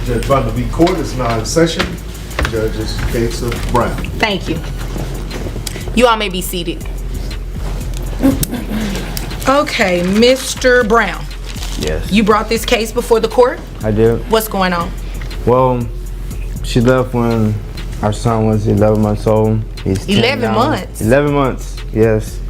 Judge Butler v. Court is now in session. Judge's case of Brown. Thank you. You all may be seated. Okay, Mr. Brown. Yes. You brought this case before the court? I did. What's going on? Well, she left when our son was 11 months old. He's 10 11 now. months? 11 months, yes.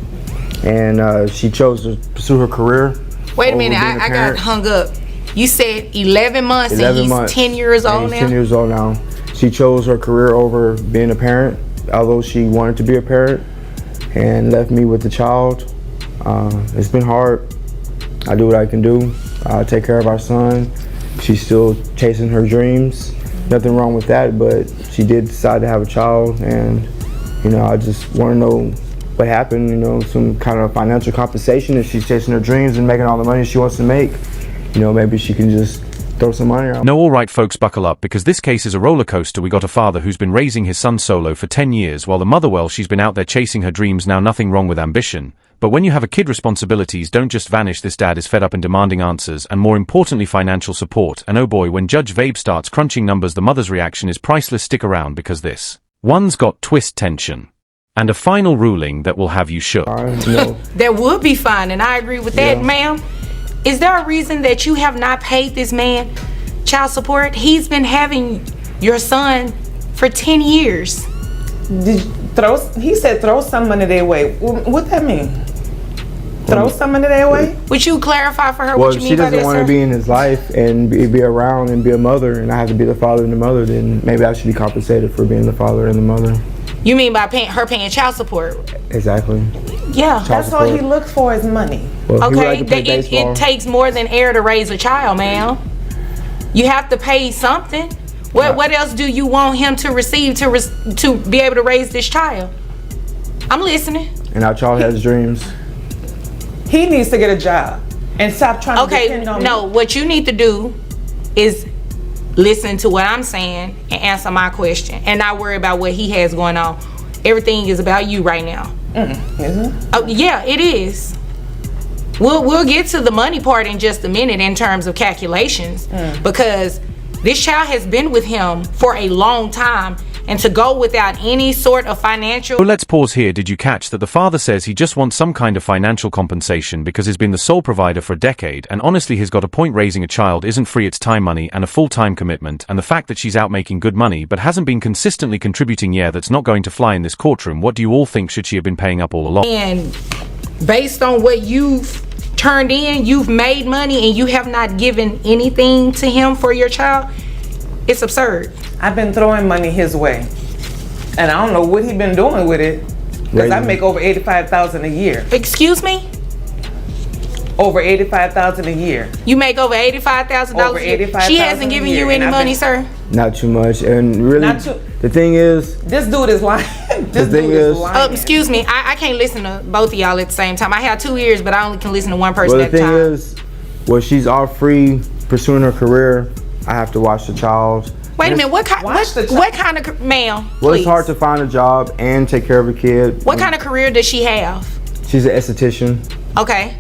And she chose to pursue her career. Wait a minute, I got hung up. You said 11 months 11 and he's months. 10 years old now? 10 years old now. She chose her career over being a parent, although she wanted to be a parent, and left me with the child. It's been hard. I do what I can do. I take care of our son. She's still chasing her dreams. Nothing wrong with that, but she did decide to have a child, and I just want to know what happened, some kind of financial compensation if she's chasing her dreams and making all the money she wants to make. Maybe she can just throw some money around. No, all right, folks, buckle up, because this case is a roller coaster. We got a father who's been raising his son solo for 10 years, while the mother, well, she's been out there chasing her dreams. Now, nothing wrong with ambition, but when you have a kid, responsibilities don't just vanish. This dad is fed up and demanding answers, and more importantly, financial support. And oh boy, when Judge Vabe starts crunching numbers, the mother's reaction is priceless. Stick around, because this one's got twist tension and a final ruling that will have you shook. There would be fine, and I agree with that, ma'am. Is there a reason that you have not paid this man child support? He's been having your son for 10 years. He said throw some money their way. What that mean? Throw some money their way? Would you clarify for her well, what you mean by that, she doesn't want to be in his life and be around and be a mother, and I have to be the father and the mother, then maybe I should be compensated for being the father and the mother. You mean by her paying child support? Exactly. Yeah. That's all he looks for is money. Well, okay, like it takes more than air to raise a child, ma'am. You have to pay something. What else do you want him to receive to be able to raise this child? I'm listening. And our child has dreams. He needs to get a job and stop trying to depend on me. No, what you need to do is listen to what I'm saying and answer my question, and not worry about what he has going on. Everything is about you right now. Isn't it? Oh, yeah, it is. We'll get to the money part in just a minute in terms of calculations, because this child has been with him for a long time, and to go without any sort of financial... So let's pause here. Did you catch that the father says he just wants some kind of financial compensation because he's been the sole provider for a decade, and honestly he's got a point. Raising a child isn't free. It's time, money, and a full-time commitment, and the fact that she's out making good money but hasn't been consistently contributing, that's not going to fly in this courtroom. What do you all think? Should she have been paying up all along? And based on what you've turned in, you've made money, and you have not given anything to him for your child. It's absurd. I've been throwing money his way, and I don't know what he's been doing with it, because I make over $85,000 a year. Excuse me? Over $85,000 a year. You make over $85,000 Over $85,000. She hasn't given you any money, sir? Not too much, and really, the thing is, this dude is lying. This dude is lying. Excuse me, I can't listen to both of y'all at the same time. I have 2 ears, but I only can listen to one person at a time. Well, the thing is, well, she's all free pursuing her career. I have to watch the child. Wait a minute, what kind of, ma'am, Well, please. it's hard to find a job and take care of a kid. What kind of career does she have? She's an esthetician. Okay.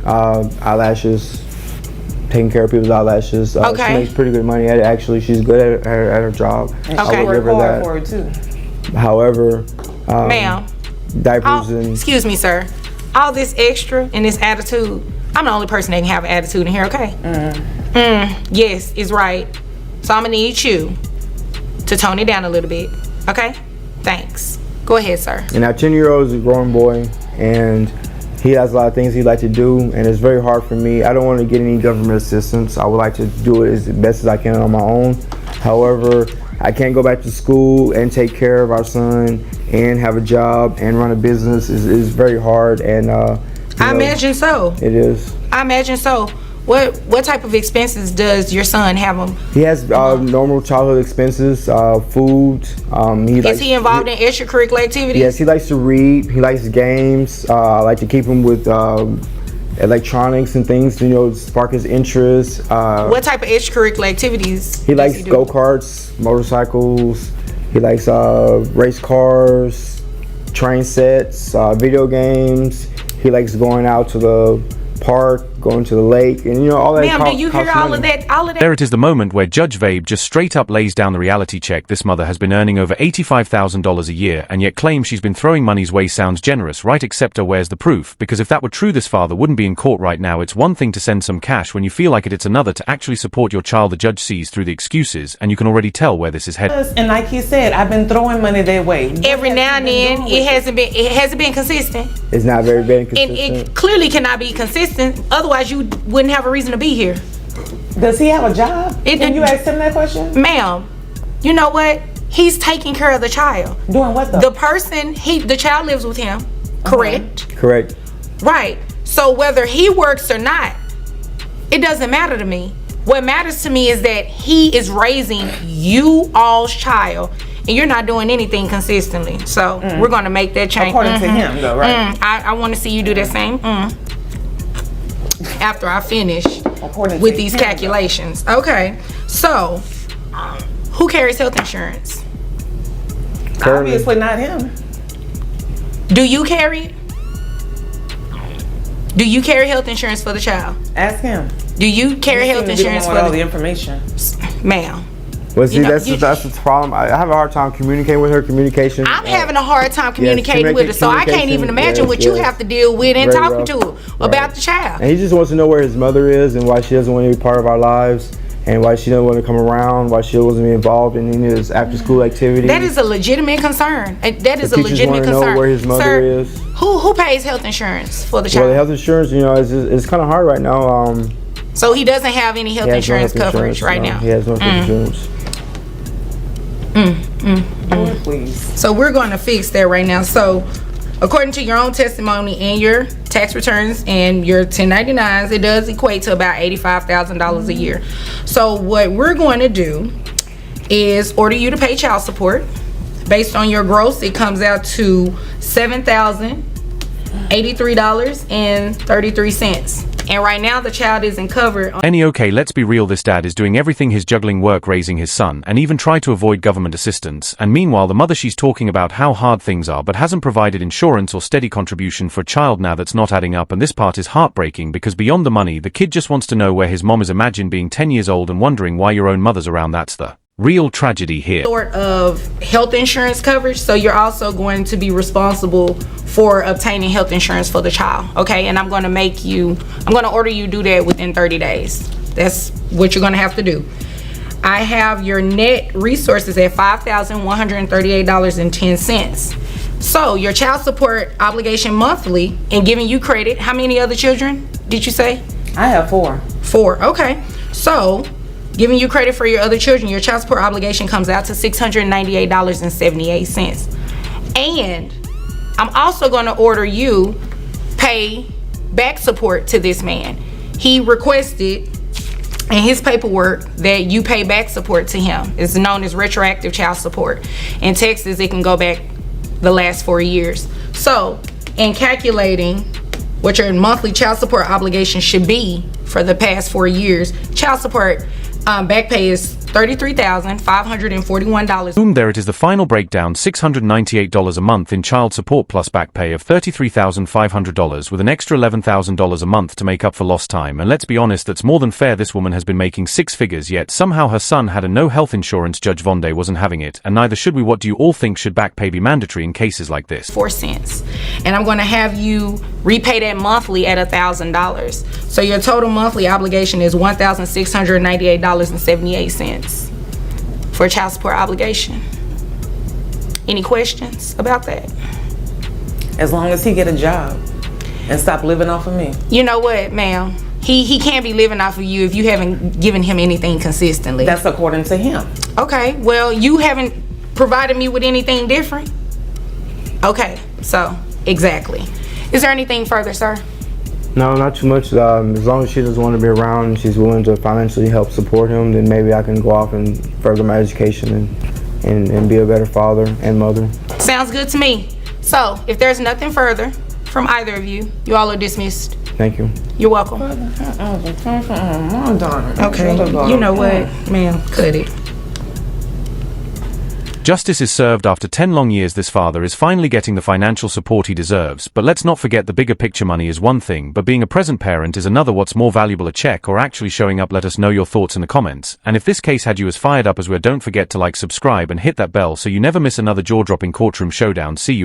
Eyelashes, taking care of people's eyelashes. She makes pretty good money at it, actually. She's good at her job. And I would give her that. For it too. However, ma'am, diapers and... Excuse me, sir. All this extra and this attitude, I'm the only person that can have an attitude in here, okay? Yes, it's right. So I'm gonna need you to tone it down a little bit, okay? Thanks. Go ahead, sir. And our 10-year-old is a grown boy, and he has a lot of things he'd like to do, and it's very hard for me. I don't want to get any government assistance. I would like to do it as best as I can on my own. However, I can't go back to school and take care of our son and have a job and run a business. Is very hard, and I imagine so. It is. I imagine so. What type of expenses does your son have? He has normal childhood expenses, food. Is he involved in extracurricular activities? Yes, he likes to read. He likes games. I like to keep him with electronics and things to spark his interest. What type of extracurricular activities? He likes go-karts, motorcycles. He likes race cars, train sets, video games. He likes going out to the park, going to the lake, and all that. Ma'am, do you hear all of that? All of that? There it is, the moment where Judge Vabe just straight up lays down the reality check. This mother has been earning over $85,000 a year and yet claims she's been throwing money's way. Sounds generous, right? Except where's the proof? Because if that were true, this father wouldn't be in court right now. It's one thing to send some cash when you feel like it, it's another to actually support your child. The judge sees through the excuses, and you can already tell where this is headed. And like he said, I've been throwing money their way. Every now and then, it hasn't been consistent. It's not very And consistent. it clearly cannot be consistent. Otherwise, you wouldn't have a reason to be here. Does he have a job? Can you ask him that question? Ma'am, you know what? He's taking care of the child. Doing what though? The child lives with him, correct? Correct. Right. So whether he works or not, it doesn't matter to me. What matters to me is that he is raising you all's child, and you're not doing anything consistently. So we're going to make that change. According to him though, right? I want to see you do the same. After I finish According with to these him, calculations. Okay. So, who carries health insurance? Obviously not him. Do you carry it? Do you carry health insurance for the child? Ask him. Do you carry You health seem to be the insurance one for with all the the information? ma'am? Well, see, You know, that's the problem. I have a hard time communicating with her. Communication. I'm having a hard time communicating with her, so I can't even imagine what you have to deal with in Very talking rough. to her about the child. And he just wants to know where his mother is and why she doesn't want to be part of our lives, and why she doesn't want to come around, why she doesn't be involved in any of his after-school activities. That is a legitimate concern. That is a teachers legitimate wanna know concern. where his mother Sir, is. Who pays health insurance for the Well, child? the health insurance, it's kind of hard right now. So he doesn't have any health He has no insurance health coverage right no. now. He has no health insurance. Do it, please. So we're going to fix that right now. So according to your own testimony and your tax returns and your 1099s, it does equate to about $85,000 a year. So what we're going to do is order you to pay child support. Based on your gross, it comes out to $7,083.33. And right now the child isn't covered. Okay, let's be real, this dad is doing everything, his juggling work, raising his son, and even try to avoid government assistance. And meanwhile, the mother, she's talking about how hard things are, but hasn't provided insurance or steady contribution for a child now. That's not adding up, and this part is heartbreaking because beyond the money, the kid just wants to know where his mom is. Imagine being 10 years old and wondering why your own mother's around. That's the real tragedy here. Sort of health insurance coverage, so you're also going to be responsible for obtaining health insurance for the child, okay? And I'm going to order you do that within 30 days. That's what you're going to have to do. I have your net resources at $5,138.10. So your child support obligation monthly, and giving you credit, how many other children did you say? I have 4. 4, okay. So giving you credit for your other children, your child support obligation comes out to $698.78. And I'm also going to order you pay back support to this man. He requested in his paperwork that you pay back support to him. It's known as retroactive child support. In Texas, it can go back the last 4 years. So in calculating what your monthly child support obligation should be for the past 4 years, child support back pay is $33,541. Boom, there it is, the final breakdown. $698 a month in child support plus back pay of $33,500 with an extra $11,000 a month to make up for lost time. And let's be honest, that's more than fair. This woman has been making 6 figures, yet somehow her son had a no health insurance. Judge Vonde wasn't having it, and neither should we. What do you all think? Should back pay be mandatory in cases like this? 4 cents. And I'm going to have you repay that monthly at $1,000. So your total monthly obligation is $1,698.78 for child support obligation. Any questions about that? As long as he get a job and stop living off of me. You know what, ma'am? He can't be living off of you if you haven't given him anything consistently. That's according to him. Okay, well, you haven't provided me with anything different. Okay, so exactly. Is there anything further, sir? No, not too much. As long as she doesn't want to be around and she's willing to financially help support him, then maybe I can go off and further my education and be a better father and mother. Sounds good to me. So, if there's nothing further from either of you, you all are dismissed. Thank you. You're welcome. I'm done. Okay, you know what, ma'am, cut it. Justice is served. After 10 long years, this father is finally getting the financial support he deserves. But let's not forget, the bigger picture. Money is one thing, but being a present parent is another. What's more valuable, a check or actually showing up? Let us know your thoughts in the comments. And if this case had you as fired up as we are, don't forget to like, subscribe and hit that bell so you never miss another jaw-dropping courtroom showdown. See you.